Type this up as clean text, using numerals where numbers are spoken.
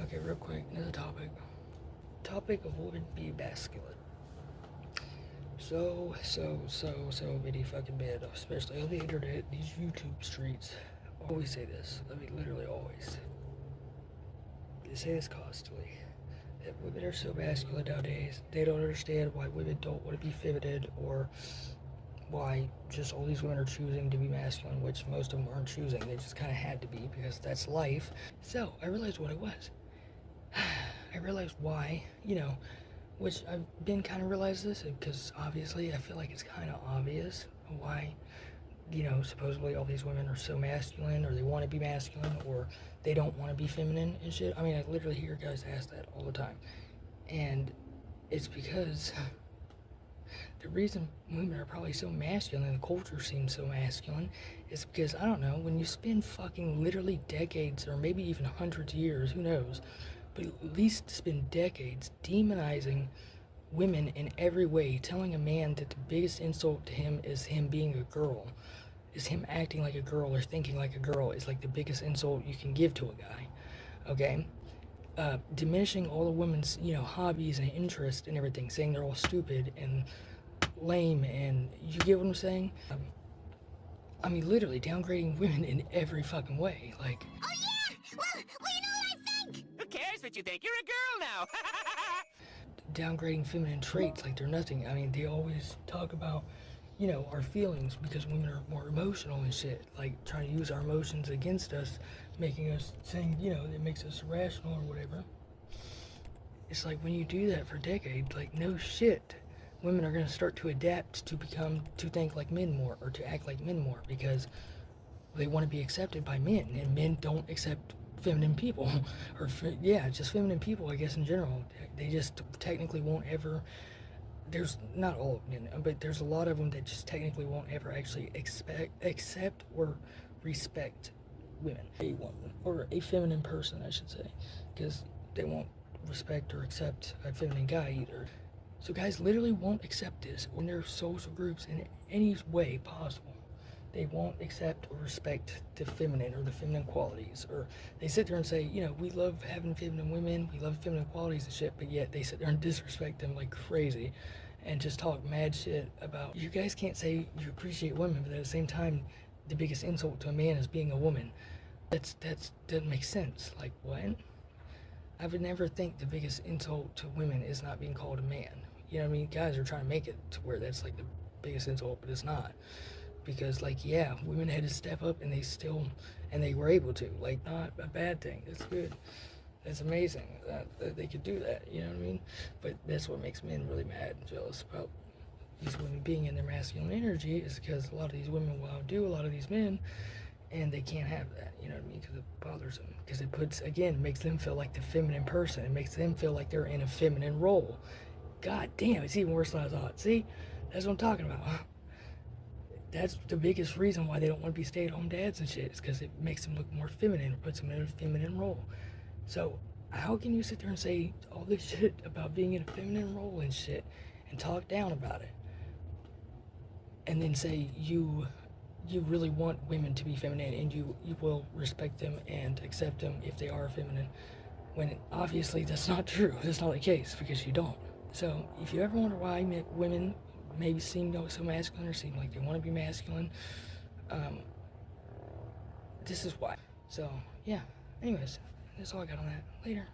Okay, real quick, another topic. Topic of women being masculine. So many fucking men, especially on the internet, these YouTube streets, always say this. I mean, literally always. They say this constantly. That women are so masculine nowadays. They don't understand why women don't want to be feminine, or why just all these women are choosing to be masculine, which most of them aren't choosing. They just kind of had to be because that's life. So I realized what it was. I realized why, which I've been kind of realized this because obviously I feel like it's kind of obvious why, supposedly all these women are so masculine, or they want to be masculine, or they don't want to be feminine and shit. I mean, I literally hear guys ask that all the time. And it's because the reason women are probably so masculine and the culture seems so masculine is because, I don't know, when you spend fucking literally decades or maybe even hundreds of years, who knows, but at least spend decades demonizing women in every way, telling a man that the biggest insult to him is him being a girl, is him acting like a girl or thinking like a girl, is like the biggest insult you can give to a guy, okay? Diminishing all the women's, hobbies and interests and everything, saying they're all stupid and lame, and you get what I'm saying? I mean, literally downgrading women in every fucking way, like... Oh yeah! Well, you know what I think? Who cares what you think? You're a girl now! downgrading feminine traits like they're nothing. I mean, they always talk about, our feelings because women are more emotional and shit. Like, trying to use our emotions against us, making us saying, it makes us irrational or whatever. It's like when you do that for decades, like, no shit. Women are going to start to adapt to think like men more, or to act like men more, because they want to be accepted by men, and men don't accept feminine people, or just feminine people, I guess, in general. They just technically won't ever, there's not all of men, but there's a lot of them that just technically won't ever actually accept or respect women, a woman, or a feminine person, I should say, because they won't respect or accept a feminine guy either. So guys literally won't accept this in their social groups in any way possible. They won't accept or respect the feminine or the feminine qualities, or they sit there and say, we love having feminine women, we love feminine qualities and shit, but yet they sit there and disrespect them like crazy and just talk mad shit about, you guys can't say you appreciate women, but at the same time, the biggest insult to a man is being a woman. That doesn't make sense. Like, what? I would never think the biggest insult to women is not being called a man. You know what I mean? Guys are trying to make it to where that's like the biggest insult, but it's not. Because, women had to step up, and they were able to. Like, not a bad thing. It's good. It's amazing that they could do that, you know what I mean? But that's what makes men really mad and jealous about these women being in their masculine energy, is because a lot of these women will outdo a lot of these men, and they can't have that, you know what I mean? Because it bothers them. Because it makes them feel like the feminine person. It makes them feel like they're in a feminine role. God damn, it's even worse than I thought. See? That's what I'm talking about. That's the biggest reason why they don't want to be stay-at-home dads and shit, is because it makes them look more feminine, or puts them in a feminine role. So, how can you sit there and say all this shit about being in a feminine role and shit, and talk down about it, and then say you really want women to be feminine, and you will respect them and accept them if they are feminine, when obviously that's not true. That's not the case, because you don't. So, if you ever wonder why women maybe seem so masculine, or seem like they want to be masculine, this is why. So, yeah. Anyways, that's all I got on that. Later.